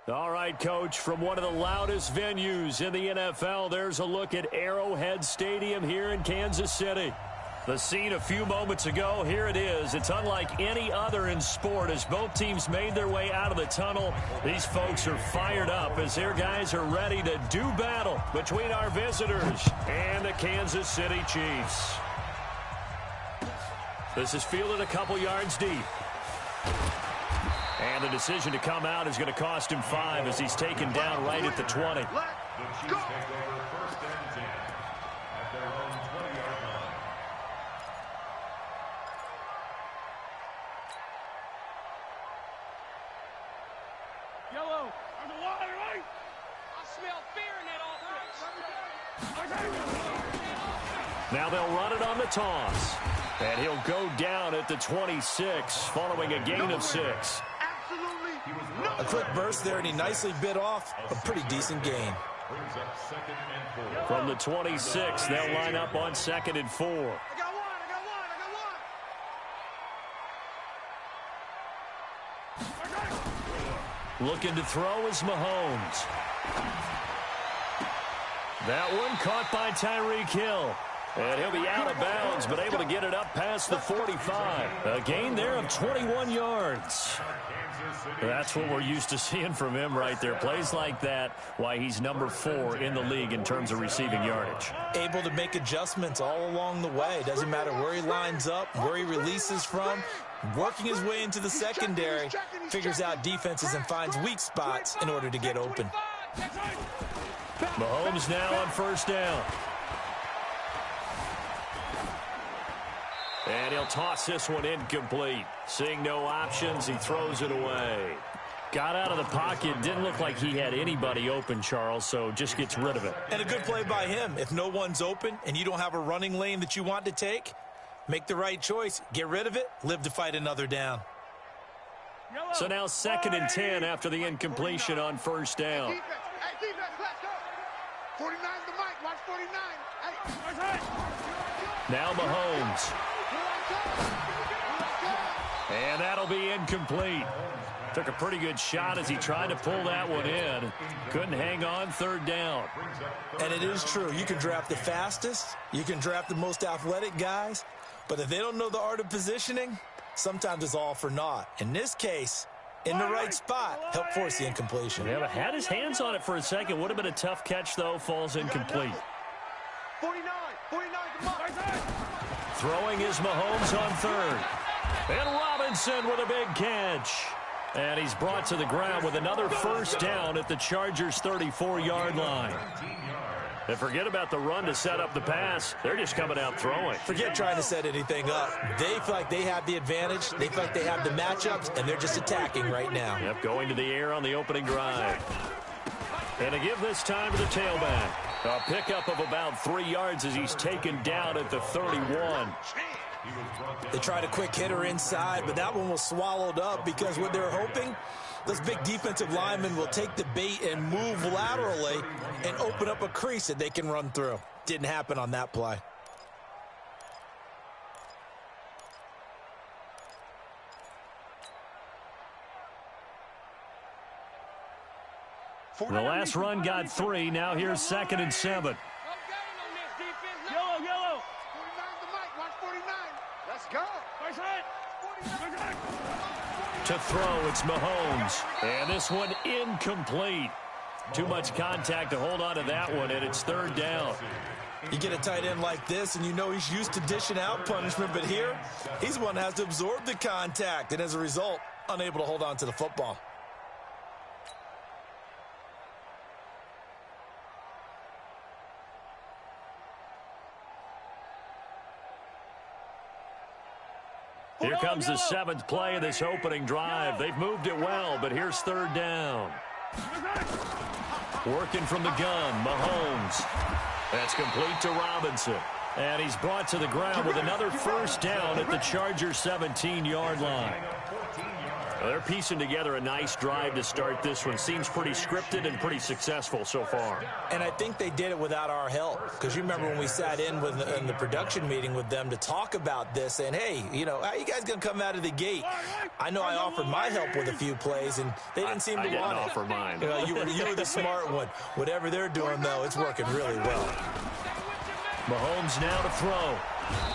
All right, Coach, from one of the loudest venues in the NFL, there's a look at Arrowhead Stadium here in Kansas City. The scene a few moments ago, here it is. It's unlike any other in sport as both teams made their way out of the tunnel. These folks are fired up as their guys are ready to do battle between our visitors and the Kansas City Chiefs. This is fielded a couple yards deep. And the decision to come out is going to cost him 5 as he's taken down right at the 20. The Chiefs take over 1st and 10 at their own 20-yard line. Yellow, on the water, right? I smell fear in that offense. Now they'll run it on the toss. And he'll go down at the 26 following a gain of 6. A quick burst there, and he nicely bit off a pretty decent gain. Brings up 2nd and 4. From the 26, they'll line up on 2nd and 4. I got one, I got one. Looking to throw is Mahomes. That one caught by Tyreek Hill. And he'll be out of bounds, but able to get it up past the 45. A gain there of 21 yards. That's what we're used to seeing from him right there. Plays like that, why he's number 4 in the league in terms of receiving yardage. Able to make adjustments all along the way. Doesn't matter where he lines up, where he releases from. Working his way into the secondary, figures out defenses and finds weak spots in order to get open. Mahomes now on 1st down. And he'll toss this one incomplete. Seeing no options, he throws it away. Got out of the pocket. Didn't look like he had anybody open, Charles, so just gets rid of it. And a good play by him. If no one's open and you don't have a running lane that you want to take, make the right choice. Get rid of it. Live to fight another down. So now 2nd and 10 after the incompletion on 1st down. Hey, defense, let's go. 49's the mic. Watch 49. Hey. Now Mahomes. And that'll be incomplete. Took a pretty good shot as he tried to pull that one in. Couldn't hang on 3rd down. And it is true. You can draft the fastest. You can draft the most athletic guys. But if they don't know the art of positioning, sometimes it's all for naught. In this case, in the right spot, helped force the incompletion. Yeah, but had his hands on it for a second. Would have been a tough catch, though. Falls incomplete. 49 the mic. Throwing is Mahomes on 3rd. And Robinson with a big catch. And he's brought to the ground with another 1st down at the Chargers' 34-yard line. And forget about the run to set up the pass. They're just coming out throwing. Forget trying to set anything up. They feel like they have the advantage. They feel like they have the matchups, and they're just attacking right now. Yep, going to the air on the opening drive. And to give this time to the tailback. A pickup of about 3 yards as he's taken down at the 31. They tried a quick hitter inside, but that one was swallowed up because what they're hoping, those big defensive linemen will take the bait and move laterally and open up a crease that they can run through. Didn't happen on that play. The last run got 3. Now here's 2nd and 7. Yellow. 49's the mic. Watch 49. Let's go. To throw, it's Mahomes. And this one incomplete. Too much contact to hold on to that one, and it's 3rd down. You get a tight end like this, and you know he's used to dishing out punishment, but here, he's the one that has to absorb the contact, and as a result, unable to hold on to the football. Here comes the 7th play of this opening drive. They've moved it well, but here's 3rd down. Working from the gun, Mahomes. That's complete to Robinson. And he's brought to the ground with another 1st down at the Chargers' 17-yard line. Well, they're piecing together a nice drive to start this one. Seems pretty scripted and pretty successful so far. And I think they did it without our help. Because you remember when we sat in the production meeting with them to talk about this, and hey, you know, how you guys going to come out of the gate? I know I offered my help with a few plays, and they didn't seem to want it. I didn't offer mine. You know, you were the smart one. Whatever they're doing, though, it's working really well. Mahomes now to throw.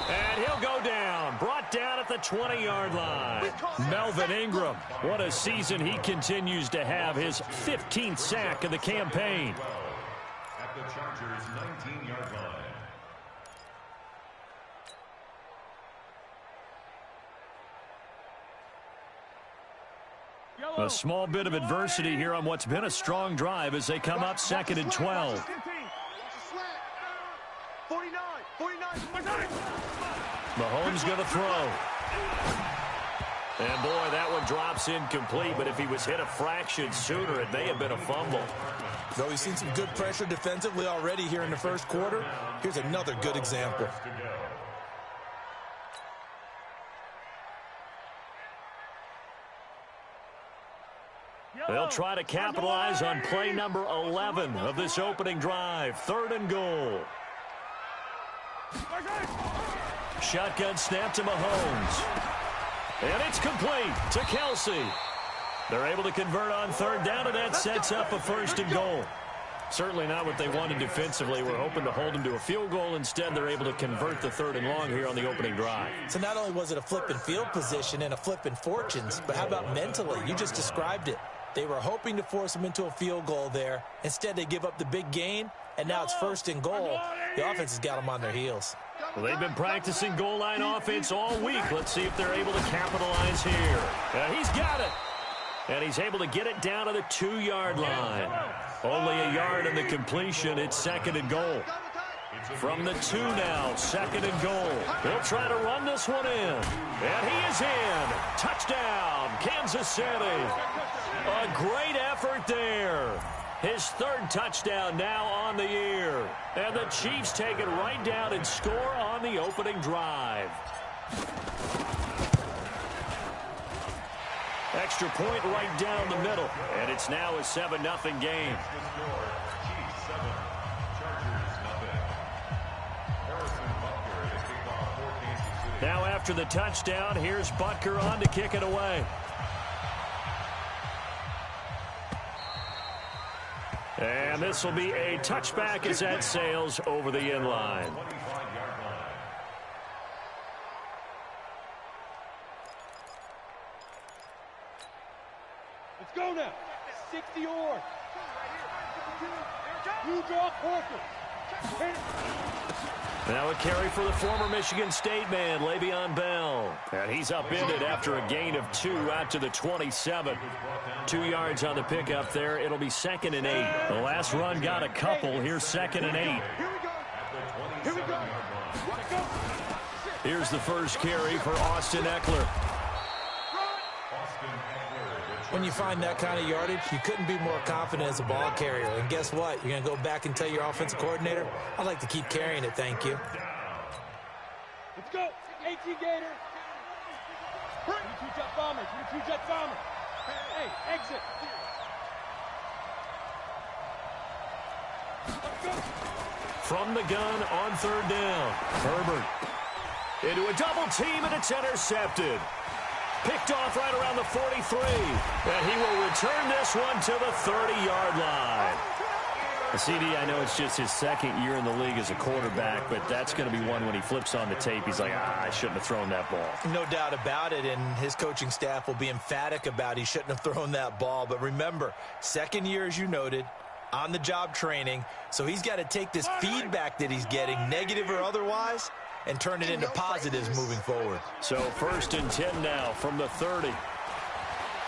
And he'll go down. Brought down at the 20-yard line. Melvin Ingram. What a season he continues to have. His 15th sack of the campaign. At the Chargers' 19-yard line. A small bit of adversity here on what's been a strong drive as they come up 2nd and 12. 49. Mahomes going to throw. And boy, that one drops incomplete, but if he was hit a fraction sooner, it may have been a fumble. Though we've seen some good pressure defensively already here in the first quarter, here's another good example. They'll try to capitalize on play number 11 of this opening drive. 3rd and goal. Shotgun snap to Mahomes. And it's complete to Kelsey. They're able to convert on 3rd down, and that sets up a 1st and goal. Certainly not what they wanted defensively. We're hoping to hold them to a field goal. Instead, they're able to convert the 3rd and long here on the opening drive. So not only was it a flipping field position and a flipping fortunes, but how about mentally? You just described it. They were hoping to force them into a field goal there. Instead, they give up the big gain, and now it's 1st and goal. The offense has got them on their heels. Well, they've been practicing goal line offense all week. Let's see if they're able to capitalize here. He's got it. And he's able to get it down to the 2-yard line. Only a yard in the completion. It's 2nd and goal. From the 2 now, 2nd and goal. They'll try to run this one in. And he is in. Touchdown, Kansas City. A great effort there. His 3rd touchdown now on the year. And the Chiefs take it right down and score on the opening drive. Extra point right down the middle. And it's now a 7-0 game. Now after the touchdown, here's Butker on to kick it away. And this will be a touchback as that sails over the end line. Let's go now. 60 or. You draw Corker. Now a carry for the former Michigan State man, Le'Veon Bell. And he's upended after a gain of 2 out to the 27. 2 yards on the pickup there. It'll be 2nd and 8. The last run got a couple. Here's 2nd and 8. Here we go. Here's the first carry for Austin Eckler. When you find that kind of yardage, you couldn't be more confident as a ball carrier. And guess what? You're going to go back and tell your offensive coordinator, I'd like to keep carrying it, thank you. Let's go. 18 Gator. 22 jet bomber. 22 jet bomber. Hey, exit. Let's go. From the gun on 3rd down. Herbert into a double team, and it's intercepted. Picked off right around the 43. And he will return this one to the 30-yard line. CD, I know it's just his 2nd year in the league as a quarterback, but that's going to be one when he flips on the tape. He's like, I shouldn't have thrown that ball. No doubt about it, and his coaching staff will be emphatic about he shouldn't have thrown that ball. But remember, 2nd year, as you noted, on-the-job training. So he's got to take this feedback that he's getting, negative or otherwise, and turn it into positives moving forward. So 1st and 10 now from the 30.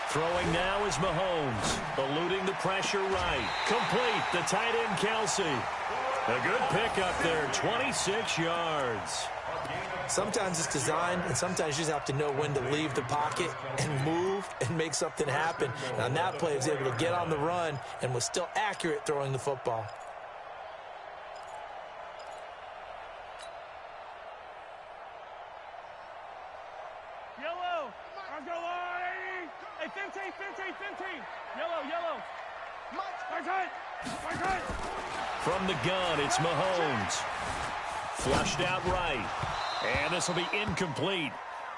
Throwing now is Mahomes, eluding the pressure right. Complete, the tight end Kelsey. A good pickup there, 26 yards. Sometimes it's designed, and sometimes you just have to know when to leave the pocket and move and make something happen. And on that play, he was able to get on the run and was still accurate throwing the football. Yellow. Let's go, Hey, 15. Yellow. From the gun, it's Mahomes. Flushed out right. And this will be incomplete.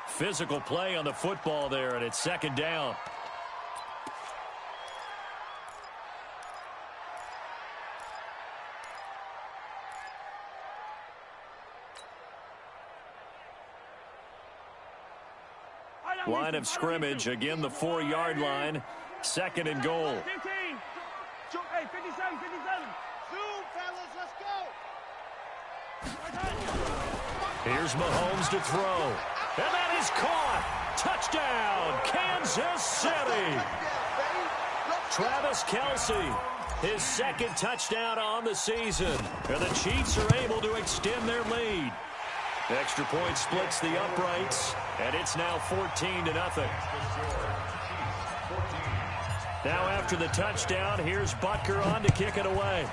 Physical play on the football there, and it's second down. Line of scrimmage, again the 4-yard line. Second and goal. 15. Hey, 57. Zoom, fellas, let's go. Here's Mahomes to throw. And that is caught. Touchdown, Kansas City. Travis Kelce, his second touchdown on the season. And the Chiefs are able to extend their lead. Extra point splits the uprights, and it's now 14-0. Now after the touchdown, here's Butker on to kick it away.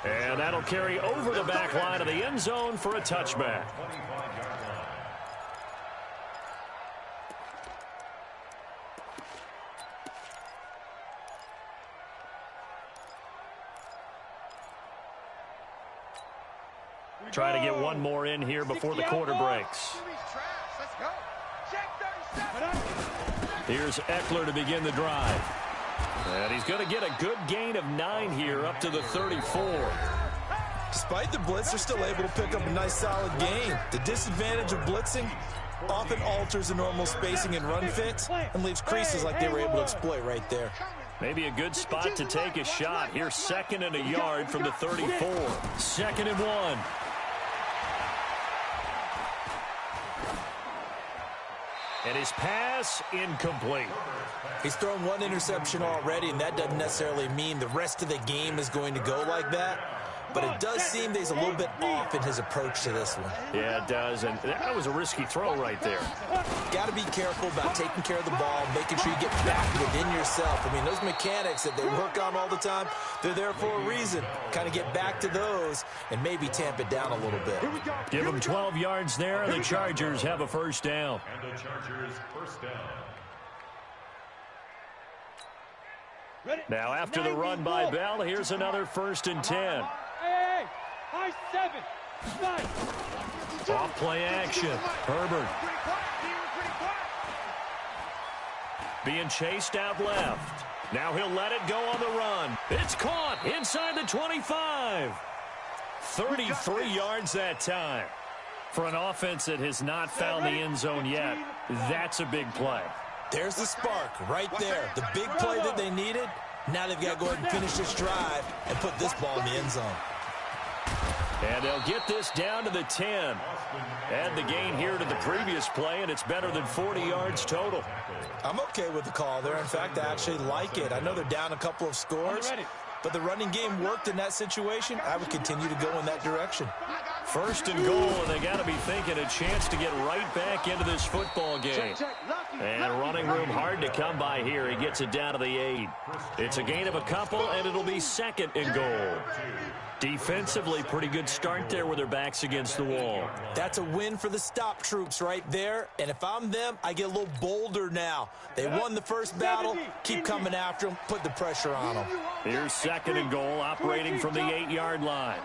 And that'll carry over the back line of the end zone for a touchback. Try to get one more in here before the quarter breaks. Here's Eckler to begin the drive. And he's going to get a good gain of 9 here up to the 34. Despite the blitz, they're still able to pick up a nice solid gain. The disadvantage of blitzing often alters the normal spacing and run fits and leaves creases like they were able to exploit right there. Maybe a good spot to take a shot. Here's 2nd and a yard from the 34. 2nd and 1. And his pass incomplete. He's thrown one interception already, and that doesn't necessarily mean the rest of the game is going to go like that. But it does seem that he's a little bit off in his approach to this one. Yeah, it does, and that was a risky throw right there. Got to be careful about taking care of the ball, making sure you get back within yourself. I mean, those mechanics that they work on all the time, they're there for a reason. Kind of get back to those and maybe tamp it down a little bit. Give them 12 yards there, and the Chargers have a first down. And the Chargers first down. Now after the run by Bell, here's another 1st and 10. Hey, high 7. Off play action. Herbert being chased out left. Now he'll let it go on the run. It's caught inside the 25. 33 yards that time. For an offense that has not found the end zone yet, that's a big play. There's the spark right there. The big play that they needed. Now they've got to go ahead and finish this drive and put this ball in the end zone. And they'll get this down to the 10. Add the gain here to the previous play, and it's better than 40 yards total. I'm okay with the call there. In fact, I actually like it. I know they're down a couple of scores, but the running game worked in that situation. I would continue to go in that direction. 1st and goal, and they got to be thinking a chance to get right back into this football game. And running room hard to come by here. He gets it down to the 8. It's a gain of a couple, and it'll be 2nd and goal. Defensively, pretty good start there with their backs against the wall. That's a win for the stop troops right there. And if I'm them, I get a little bolder now. They won the first battle. Keep coming after them. Put the pressure on them. Here's 2nd and goal, operating from the 8-yard line.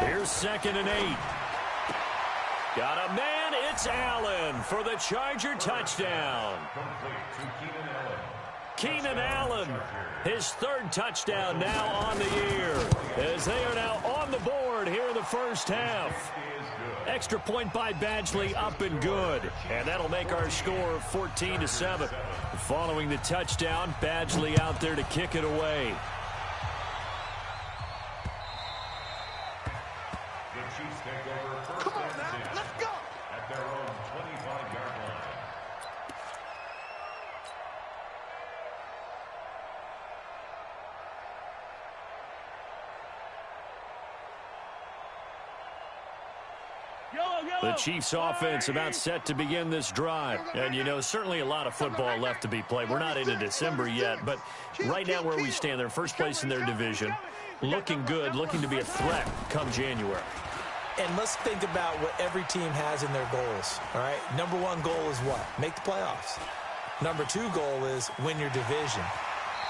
Here's 2nd and 8. Got a man. It's Allen for the Charger touchdown. Keenan Allen, his 3rd touchdown now on the year, as they are now on the board here in the first half. Extra point by Badgley up and good, and that'll make our score 14-7. Following the touchdown, Badgley out there to kick it away. The Chiefs take over first and 10 at their own 25-yard line. The Chiefs offense about set to begin this drive. And, you know, certainly a lot of football left to be played. We're not into December yet, but right now where we stand, they're first place in their division. Looking good, looking to be a threat come January. And let's think about what every team has in their goals, all right? Number one goal is what? Make the playoffs. Number two goal is win your division.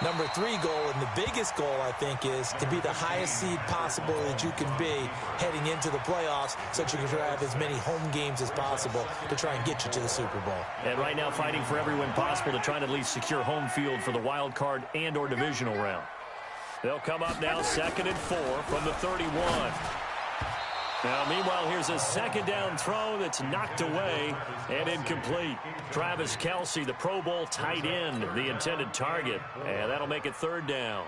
Number three goal, and the biggest goal, I think, is to be the highest seed possible that you can be heading into the playoffs so that you can have as many home games as possible to try and get you to the Super Bowl. And right now fighting for every win possible to try and at least secure home field for the wild card and or divisional round. They'll come up now 2nd and 4 from the 31. Now, meanwhile, here's a second down throw that's knocked away and incomplete. Travis Kelce, the Pro Bowl tight end, the intended target. And that'll make it 3rd down.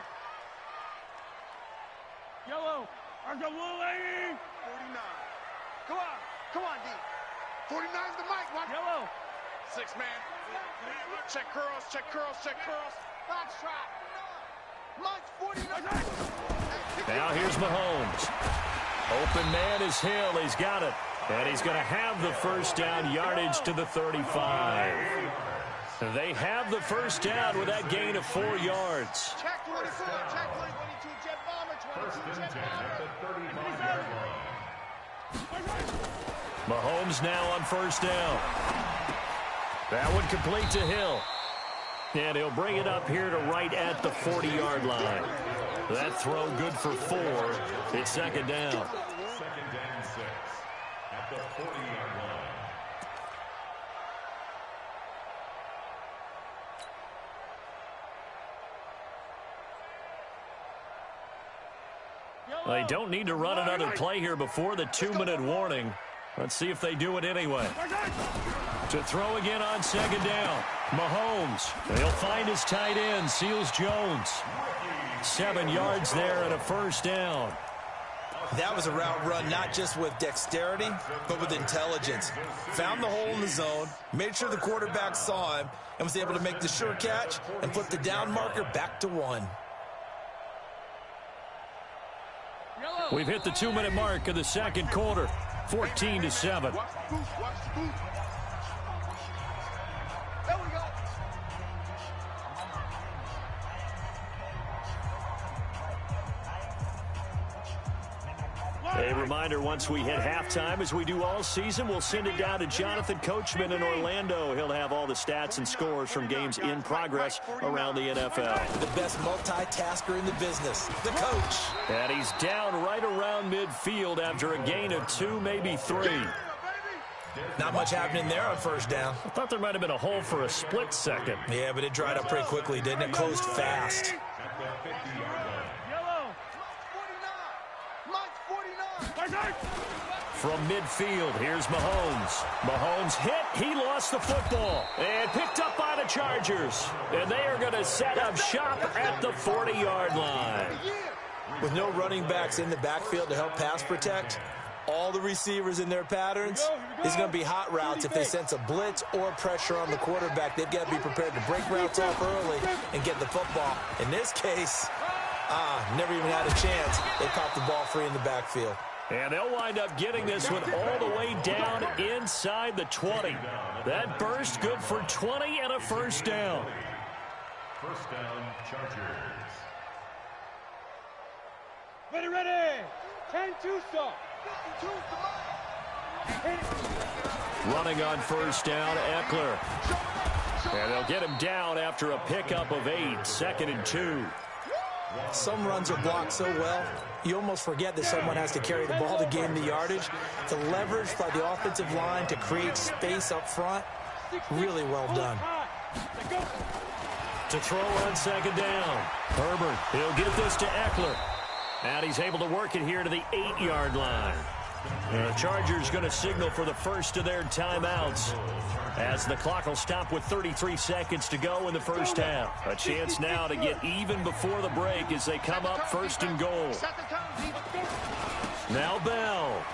Yellow. Are the blue lady? 49. Come on. Come on, D. 49's the mic. Watch. Yellow. 6 man. Check curls. Check curls. Check curls. Box trap. Mike's 49. Now here's Mahomes. Open man is Hill. He's got it. And he's going to have the first down, yardage to the 35. They have the first down with that gain of 4 yards. Check 24. Check 22. Jet bomber. 22 jet bomber. Mahomes now on first down. That one complete to Hill. And he'll bring it up here to right at the 40-yard line. That throw good for 4. It's 2nd down. 2nd and 6 at the 40-yard line. They don't need to run another play here before the 2-minute warning. Let's see if they do it anyway. To throw again on 2nd down. Mahomes. He'll find his tight end, Seals Jones. 7 yards there and a first down. That was a route run not just with dexterity, but with intelligence. Found the hole in the zone, made sure the quarterback saw him, and was able to make the sure catch and put the down marker back to 1. We've hit the 2-minute mark of the 2nd quarter. 14-7. A reminder, once we hit halftime, as we do all season, we'll send it down to Jonathan Coachman in Orlando. He'll have all the stats and scores from games in progress around the NFL. The best multitasker in the business, the coach. And he's down right around midfield after a gain of 2, maybe 3. Not much happening there on first down. I thought there might have been a hole for a split second. Yeah, but it dried up pretty quickly, didn't it? Closed fast. From midfield, here's Mahomes. Mahomes hit. He lost the football. And picked up by the Chargers. And they are going to set up shop at the 40-yard line. With no running backs in the backfield to help pass protect, all the receivers in their patterns is going to be hot routes if they sense a blitz or pressure on the quarterback. They've got to be prepared to break routes off early and get the football. In this case, never even had a chance. They caught the ball free in the backfield. And they'll wind up getting this one all the way down inside the 20. That burst good for 20 and a first down. First down, Chargers. Ready. 10-2 stop. Running on first down, Eckler. And they'll get him down after a pickup of 8, 2nd and 2. Some runs are blocked so well, you almost forget that someone has to carry the ball to gain the yardage. The leverage by the offensive line to create space up front, really well done. To throw on 2nd down, Herbert. He'll get this to Eckler. And he's able to work it here to the 8-yard line. The Chargers going to signal for the first of their timeouts as the clock will stop with 33 seconds to go in the first half. A chance now to get even before the break as they come up 1st and goal. Now Bell.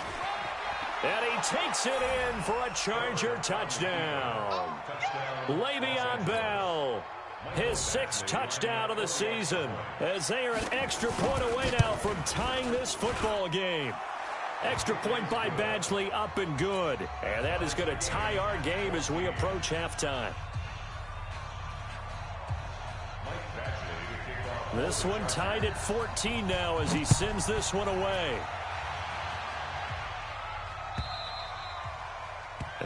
And he takes it in for a Charger touchdown. Le'Veon Bell. His 6th touchdown of the season as they are an extra point away now from tying this football game. Extra point by Badgley up and good. And that is going to tie our game as we approach halftime. This one tied at 14 now as he sends this one away.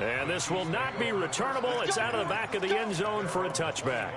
And this will not be returnable. It's out of the back of the end zone for a touchback.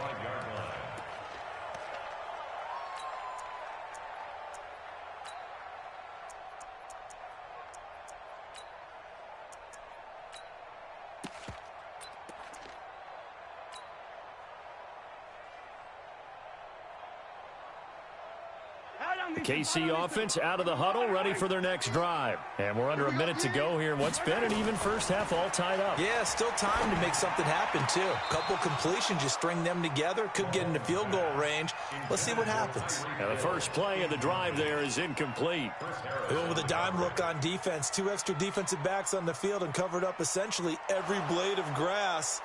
The KC offense out of the huddle, ready for their next drive. And we're under a minute to go here in what's been an even first half, all tied up. Yeah, still time to make something happen, too. A couple completions, you string them together, could get into field goal range. Let's see what happens. And the first play of the drive there is incomplete. They went with a dime look on defense. 2 extra defensive backs on the field and covered up essentially every blade of grass.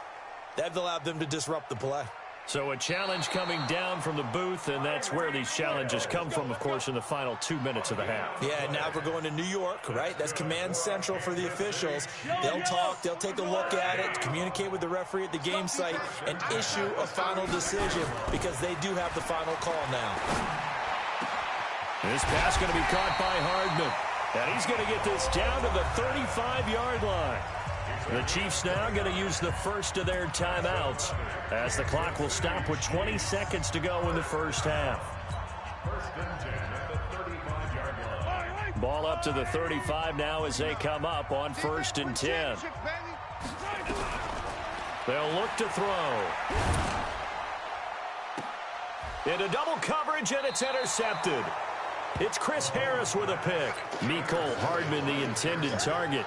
That allowed them to disrupt the play. So a challenge coming down from the booth, and that's where these challenges come from, of course, in the final 2 minutes of the half. Yeah, now we're going to New York, right? That's command central for the officials. They'll talk, they'll take a look at it, communicate with the referee at the game site, and issue a final decision because they do have the final call now. This pass going to be caught by Hardman, and he's going to get this down to the 35-yard line. The Chiefs now going to use the first of their timeouts as the clock will stop with 20 seconds to go in the first half. First and 10 at the 35-yard line. Ball up to the 35 now as they come up on first and 10. They'll look to throw. Into double coverage, and it's intercepted. It's Chris Harris with a pick. Mecole Hardman, the intended target.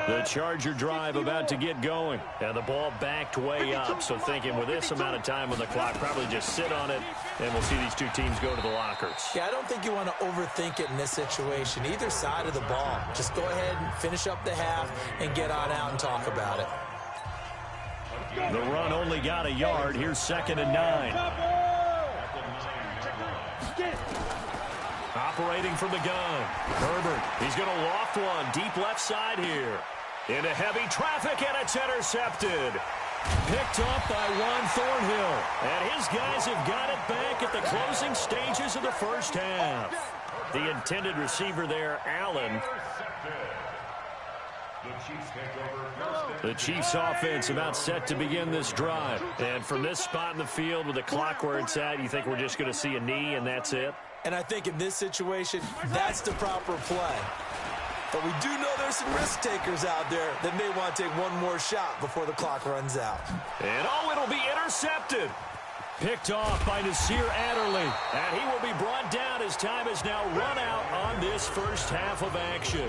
The Charger drive about to get going. And the ball backed way up. So thinking with this amount of time on the clock, probably just sit on it, and we'll see these two teams go to the lockers. Yeah, I don't think you want to overthink it in this situation. Either side of the ball. Just go ahead and finish up the half and get on out and talk about it. The run only got a yard. Here's 2nd and 9. Operating from the gun. Herbert, he's going to loft one deep left side here. Into heavy traffic, and it's intercepted. Picked off by Juan Thornhill. And his guys have got it back at the closing stages of the first half. The intended receiver there, Allen. The Chiefs offense about set to begin this drive. And from this spot in the field with the clock where it's at, you think we're just going to see a knee and that's it? And I think in this situation, that's the proper play. But we do know there's some risk takers out there that may want to take one more shot before the clock runs out. And it'll be intercepted. Picked off by Nasir Adderley. And he will be brought down as time has now run out on this first half of action.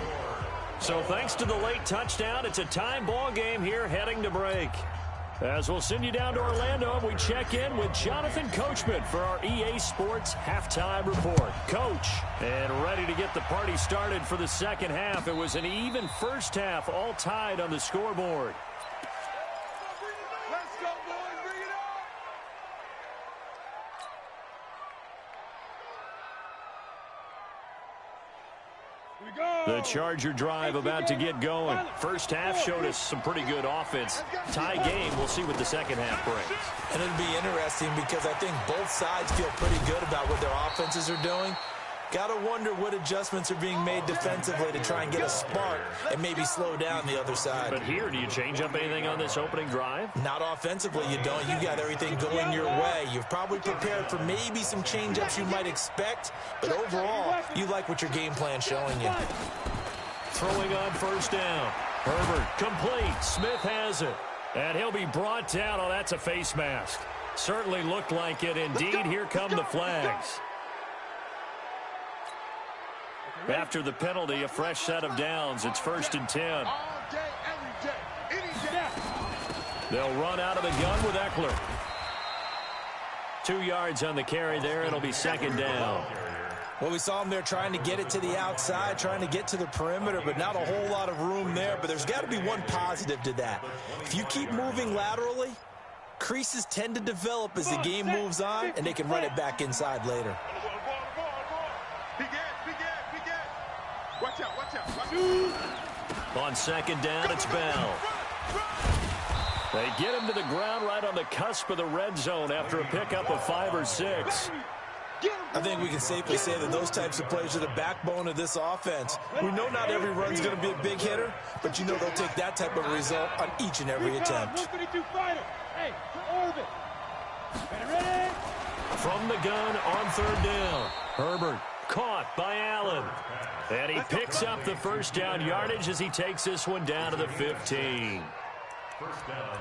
So thanks to the late touchdown, it's a tie ball game here heading to break. As we'll send you down to Orlando, we check in with Jonathan Coachman for our EA Sports Halftime Report. Coach, and ready to get the party started for the second half. It was an even first half, all tied on the scoreboard. Let's go, boys. Bring it on. The Charger drive about to get going. First half showed us some pretty good offense. Tie game, we'll see what the second half brings. And it'll be interesting because I think both sides feel pretty good about what their offenses are doing. Got to wonder what adjustments are being made defensively to try and get a spark and maybe slow down the other side. But here, do you change up anything on this opening drive? Not offensively, you don't. You got everything going your way. You've probably prepared for maybe some change-ups you might expect, but overall, you like what your game plan's showing you. Throwing on first down. Herbert complete. Smith has it. And he'll be brought down. Oh, that's a face mask. Certainly looked like it. Indeed, here come the flags. After the penalty, a fresh set of downs. It's 1st and 10. All day, every day, any day. They'll run out of the gun with Eckler. 2 yards on the carry there. It'll be 2nd down. Well, we saw him there trying to get it to the outside, trying to get to the perimeter, but not a whole lot of room there. But there's got to be one positive to that. If you keep moving laterally, creases tend to develop as the game moves on, and they can run it back inside later. Watch out, watch out, watch out. On 2nd down, it's Bell. They get him to the ground right on the cusp of the red zone after a pickup of 5 or 6. I think we can safely say that those types of players are the backbone of this offense. We know not every run's going to be a big hitter, but you know they'll take that type of result on each and every attempt. From the gun on third down. Herbert caught by Allen. And he picks up the first down yardage as he takes this one down to the 15.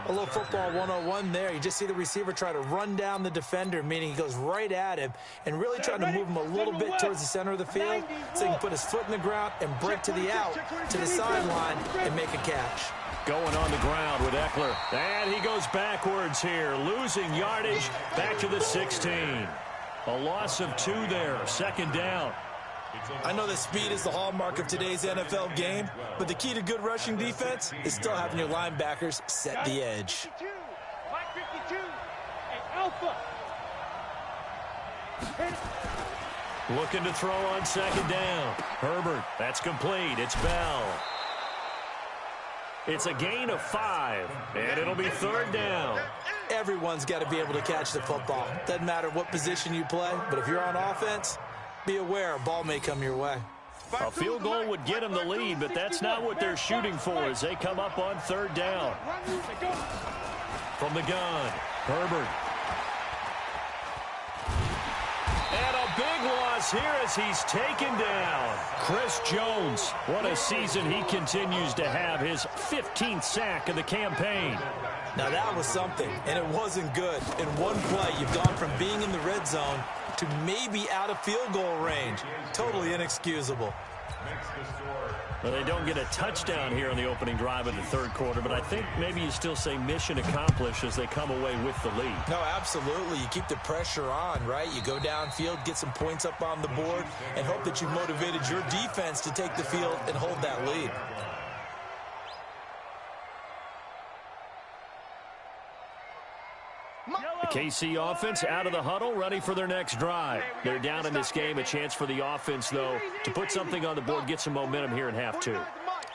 A little football 101 there. You just see the receiver try to run down the defender, meaning he goes right at him and really trying to move him a little bit towards the center of the field so he can put his foot in the ground and break to the out, to the sideline, and make a catch. Going on the ground with Eckler. And he goes backwards here, losing yardage back to the 16. A loss of 2 there, second down. I know that speed is the hallmark of today's NFL game, but the key to good rushing defense is still having your linebackers set the edge. Looking to throw on second down. Herbert, that's complete. It's Bell. It's a gain of 5, and it'll be third down. Everyone's got to be able to catch the football. Doesn't matter what position you play, but if you're on offense, be aware a ball may come your way. A field goal would get them the lead, but that's not what they're shooting for as they come up on third down. From the gun, Herbert. And a big loss here as he's taken down. Chris Jones, what a season he continues to have, his 15th sack of the campaign. Now that was something, and it wasn't good. In one play, you've gone from being in the red zone to maybe out of field goal range. Totally inexcusable. Well, they don't get a touchdown here in the opening drive of the third quarter, but I think maybe you still say mission accomplished as they come away with the lead. No, absolutely. You keep the pressure on, right? You go downfield, get some points up on the board, and hope that you've motivated your defense to take the field and hold that lead. The KC offense out of the huddle, ready for their next drive. They're down in this game. A chance for the offense, though, to put something on the board, get some momentum here in half 2.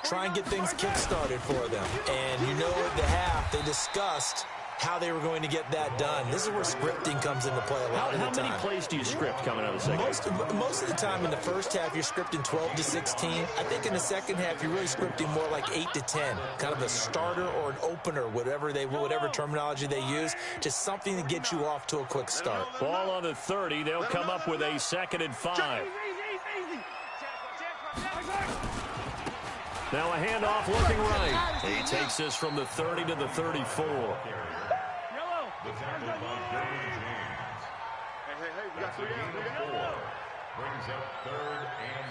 Try and get things kick-started for them. And you know at the half, they discussed how they were going to get that done. This is where scripting comes into play a lot of the time. How many plays do you script coming out of the second? Most of the time in the first half, you're scripting 12 to 16. I think in the second half, you're really scripting more like 8 to 10. Kind of a starter or an opener, whatever terminology they use. Just something to get you off to a quick start. Ball on the 30. They'll come up with a 2nd and 5. Now a handoff looking right. He takes this from the 30 to the 34. The tackle by James. Hey, we got 3 down. Brings up 3rd and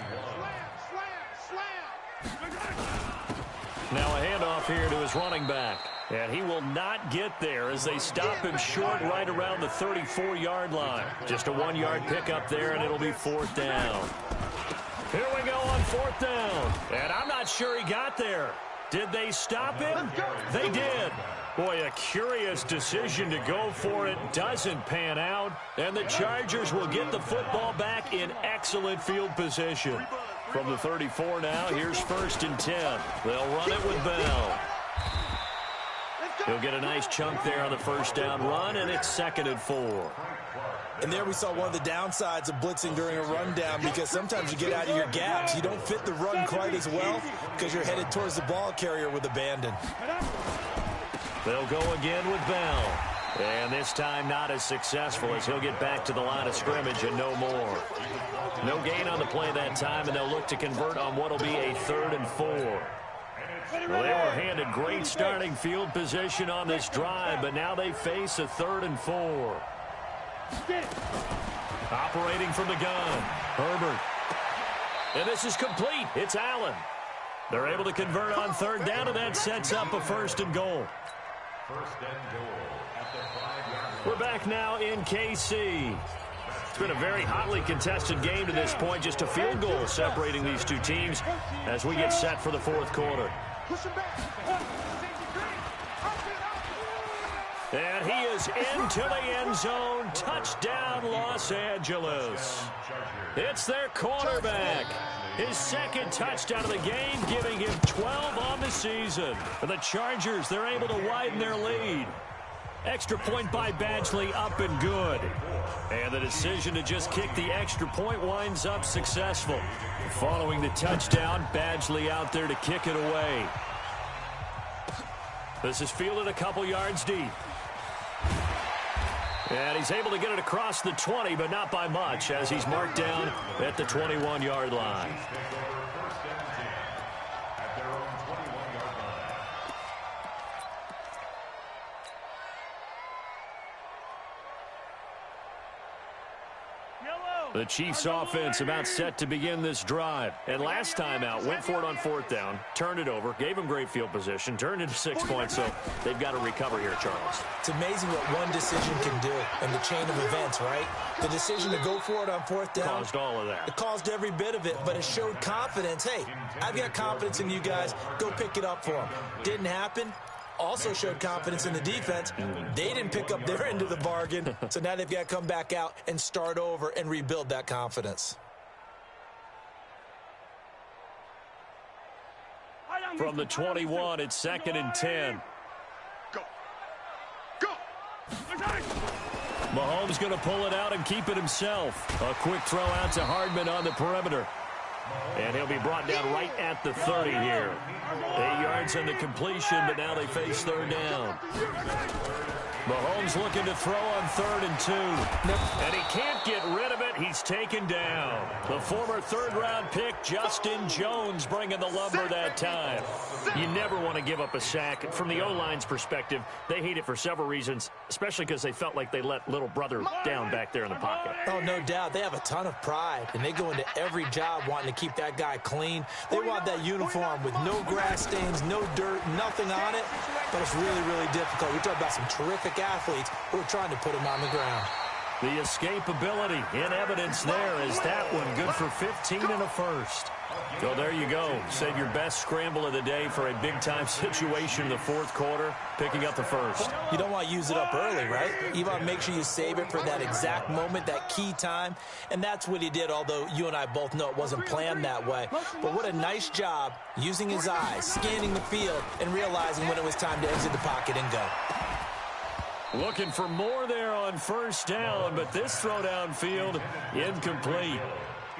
1. Now a handoff here to his running back. And he will not get there as they stop him short right around the 34-yard line. Just a 1-yard pickup there, and it'll be 4th down. Here we go on 4th down. And I'm not sure he got there. Did they stop him? They did. Boy, a curious decision to go for it. Doesn't pan out. And the Chargers will get the football back in excellent field position. From the 34 now, here's 1st and 10. They'll run it with Bell. He'll get a nice chunk there on the 1st down run, and it's 2nd and 4. And there we saw one of the downsides of blitzing during a rundown, because sometimes you get out of your gaps. You don't fit the run quite as well because you're headed towards the ball carrier with abandon. They'll go again with Bell. And this time not as successful as he'll get back to the line of scrimmage and no more. No gain on the play that time, and they'll look to convert on what will be a 3rd and 4. Well, they were handed great starting field position on this drive, but now they face a 3rd and 4. Operating from the gun, Herbert. And this is complete. It's Allen. They're able to convert on 3rd down, and that sets up a 1st and goal. 1st and goal at the 5-yard line. We're back now in KC. It's been a very hotly contested game to this point. Just a field goal separating these two teams as we get set for the 4th quarter. And he is into the end zone. Touchdown, Los Angeles. It's their quarterback. His 2nd touchdown of the game, giving him 12 on the season. For the Chargers, they're able to widen their lead. Extra point by Badgley, up and good. And the decision to just kick the extra point winds up successful. Following the touchdown, Badgley out there to kick it away. This is fielded a couple yards deep. And he's able to get it across the 20, but not by much, as he's marked down at the 21-yard line. The Chiefs offense about set to begin this drive. And last time out, went for it on 4th down, turned it over, gave them great field position, turned into 6 points, so they've got to recover here, Charles. It's amazing what one decision can do in the chain of events, right? The decision to go for it on 4th down. Caused all of that. It caused every bit of it, but it showed confidence. Hey, I've got confidence in you guys. Go pick it up for them. Didn't happen. Also showed confidence in the defense. They didn't pick up their end of the bargain, so now they've got to come back out and start over and rebuild that confidence. From the 21, it's 2nd and 10. Go. Go. Mahomes going to pull it out and keep it himself. A quick throw out to Hardman on the perimeter. And he'll be brought down right at the 30 here. 8 yards on the completion, but now they face 3rd down. Mahomes looking to throw on 3rd and 2. And he can't get rid of it. He's taken down. The former 3rd-round pick, Justin Jones, bringing the lumber that time. You never want to give up a sack. From the O-line's perspective, they hate it for several reasons, especially because they felt like they let little brother down back there in the pocket. Oh, no doubt. They have a ton of pride, and they go into every job wanting to keep that guy clean. They want that uniform with no grass stains, no dirt, nothing on it, but it's really, really difficult. We're talking about some terrific athletes who are trying to put him on the ground. The escapability in evidence there is that one good for 15 and a first. So there you go. Save your best scramble of the day for a big-time situation in the 4th quarter, picking up the first. You don't want to use it up early, right? You want to make sure you save it for that exact moment, that key time. And that's what he did, although you and I both know it wasn't planned that way. But what a nice job using his eyes, scanning the field, and realizing when it was time to exit the pocket and go. Looking for more there on 1st down, but this throw downfield incomplete.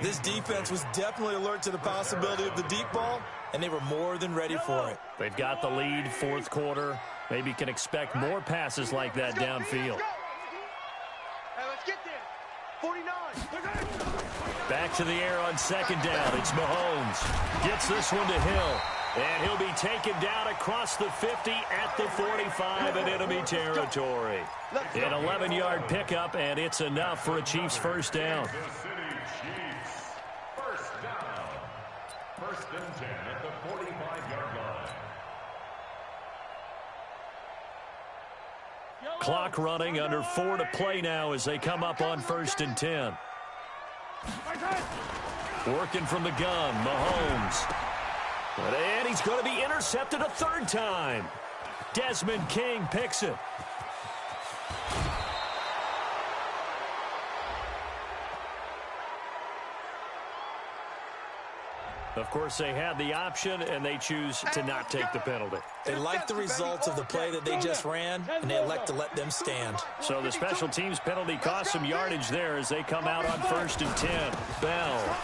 This defense was definitely alert to the possibility of the deep ball, and they were more than ready for it. They've got the lead, 4th quarter. Maybe can expect more passes like that downfield. Hey, let's get there. 49. Back to the air on 2nd down. It's Mahomes. Gets this one to Hill. And he'll be taken down across the 50 at the 45 in enemy territory. An 11-yard pickup, and it's enough for a Chiefs 1st down. First down. 1st and 10 at the 45-yard line. Clock running, under 4 to play now as they come up on 1st and 10. Working from the gun, Mahomes. And he's going to be intercepted a 3rd time. Desmond King picks it. Of course, they had the option, and they choose to not take the penalty. They like the results of the play that they just ran, and they elect to let them stand. So the special teams penalty cost some yardage there as they come out on 1st and 10. Bell.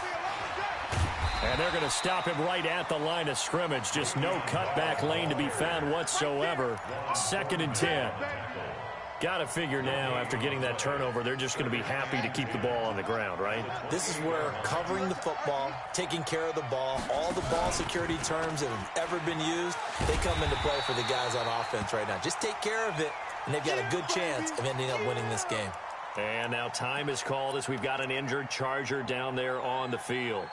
And they're going to stop him right at the line of scrimmage. Just no cutback lane to be found whatsoever. 2nd and 10. Got to figure now, after getting that turnover, they're just going to be happy to keep the ball on the ground, right? This is where covering the football, taking care of the ball, all the ball security terms that have ever been used, they come into play for the guys on offense right now. Just take care of it, and they've got a good chance of ending up winning this game. And now time is called as we've got an injured Charger down there on the field.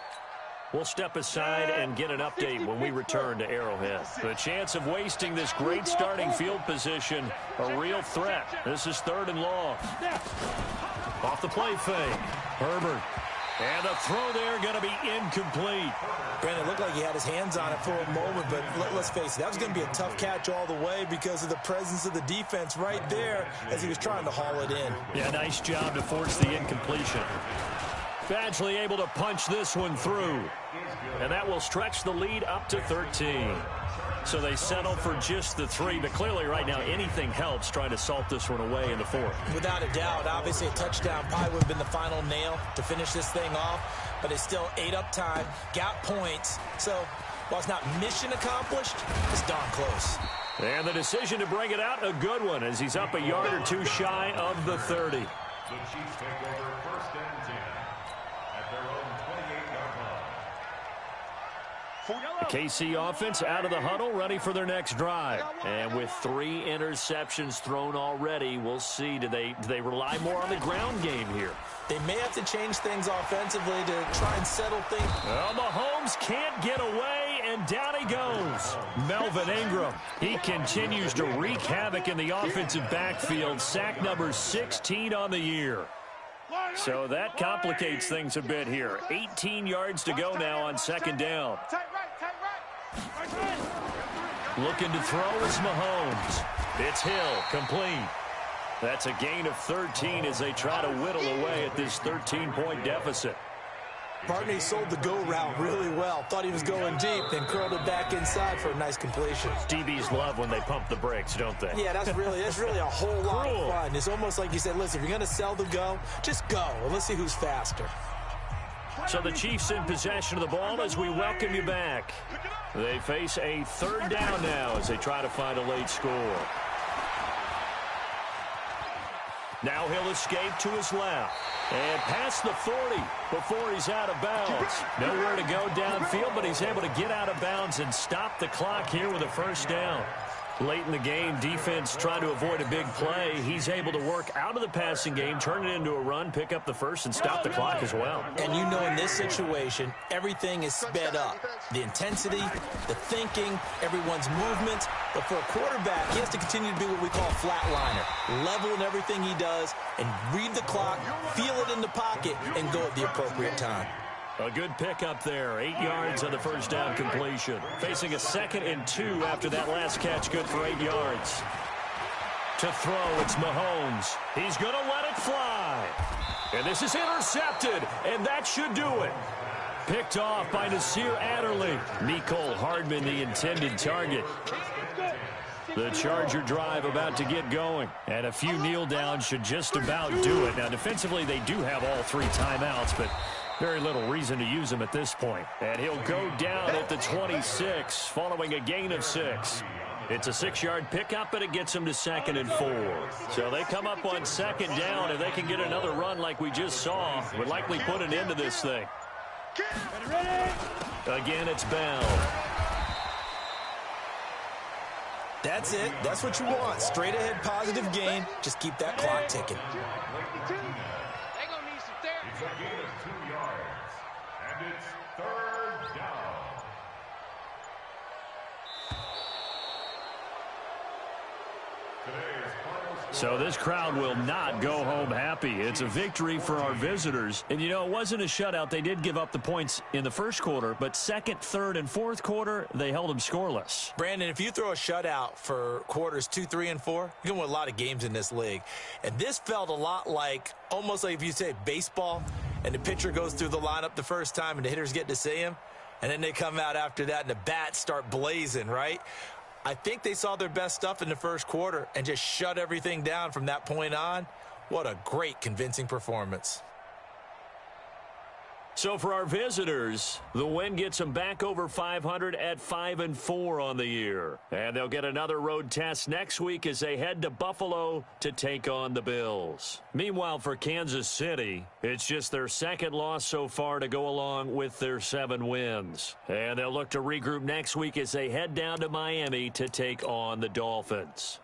We'll step aside and get an update when we return to Arrowhead. The chance of wasting this great starting field position, a real threat. This is 3rd and long. Off the play fake. Herbert. And the throw there going to be incomplete. Brandon, it looked like he had his hands on it for a moment, but let's face it, that was going to be a tough catch all the way because of the presence of the defense right there as he was trying to haul it in. Yeah, nice job to force the incompletion. Badgley able to punch this one through. And that will stretch the lead up to 13. So they settle for just the 3, but clearly right now anything helps trying to salt this one away in the 4th. Without a doubt, obviously a touchdown probably would have been the final nail to finish this thing off, but it's still ate up time, got points. So while it's not mission accomplished, it's darn close. And the decision to bring it out, a good one, as he's up a yard or 2 shy of the 30. The Chiefs take over 1st and 10 at their own 28-yard line. The KC offense out of the huddle, ready for their next drive. And with 3 interceptions thrown already, we'll see. Do they rely more on the ground game here? They may have to change things offensively to try and settle things. Well, Mahomes can't get away, and down he goes. Melvin Ingram, he continues to wreak havoc in the offensive backfield. Sack number 16 on the year. So that complicates things a bit here. 18 yards to go now on 2nd down. Looking to throw is Mahomes. It's Hill, complete. That's a gain of 13 as they try to whittle away at this 13-point deficit. Partney sold the go route really well. Thought he was going deep, then curled it back inside for a nice completion. DBs love when they pump the brakes, don't they? Yeah, that's really a whole lot of fun. It's almost like you said, listen, if you're going to sell the go, just go, and let's see who's faster. So the Chiefs in possession of the ball as we welcome you back. They face a 3rd down now as they try to find a late score. Now he'll escape to his left and past the 40 before he's out of bounds. Nowhere to go downfield, but he's able to get out of bounds and stop the clock here with a 1st down. Late in the game, defense trying to avoid a big play. He's able to work out of the passing game, turn it into a run, pick up the 1st, and stop the clock as well. And you know in this situation, everything is sped up. The intensity, the thinking, everyone's movement. But for a quarterback, he has to continue to be what we call a flatliner. Level in everything he does and read the clock, feel it in the pocket, and go at the appropriate time. A good pickup there. 8 yards on the 1st down completion. Facing a 2nd and 2 after that last catch. Good for 8 yards. To throw, it's Mahomes. He's going to let it fly. And this is intercepted, and that should do it. Picked off by Nasir Adderley. Mecole Hardman, the intended target. The Charger drive about to get going. And a few kneel downs should just about do it. Now, defensively, they do have all 3 timeouts, but very little reason to use him at this point. And he'll go down at the 26 following a gain of 6. It's a 6-yard pickup, and it gets them to 2nd and 4. So they come up on 2nd down. If they can get another run like we just saw, would likely put an end to this thing. Again, it's Bell. That's it. That's what you want. Straight ahead positive gain. Just keep that clock ticking. It's a gain of 2 yards, and it's 3rd down. So this crowd will not go home happy. It's a victory for our visitors. And, you know, it wasn't a shutout. They did give up the points in the 1st quarter, but 2nd, 3rd, and 4th quarter, they held them scoreless. Brandon, if you throw a shutout for quarters 2, 3, and 4, you're going to win a lot of games in this league. And this felt a lot like, almost like if you say baseball, and the pitcher goes through the lineup the first time and the hitters get to see him, and then they come out after that and the bats start blazing, right? I think they saw their best stuff in the 1st quarter and just shut everything down from that point on. What a great, convincing performance. So for our visitors, the win gets them back over 500 at 5-4 on the year. And they'll get another road test next week as they head to Buffalo to take on the Bills. Meanwhile, for Kansas City, it's just their 2nd loss so far to go along with their 7 wins. And they'll look to regroup next week as they head down to Miami to take on the Dolphins.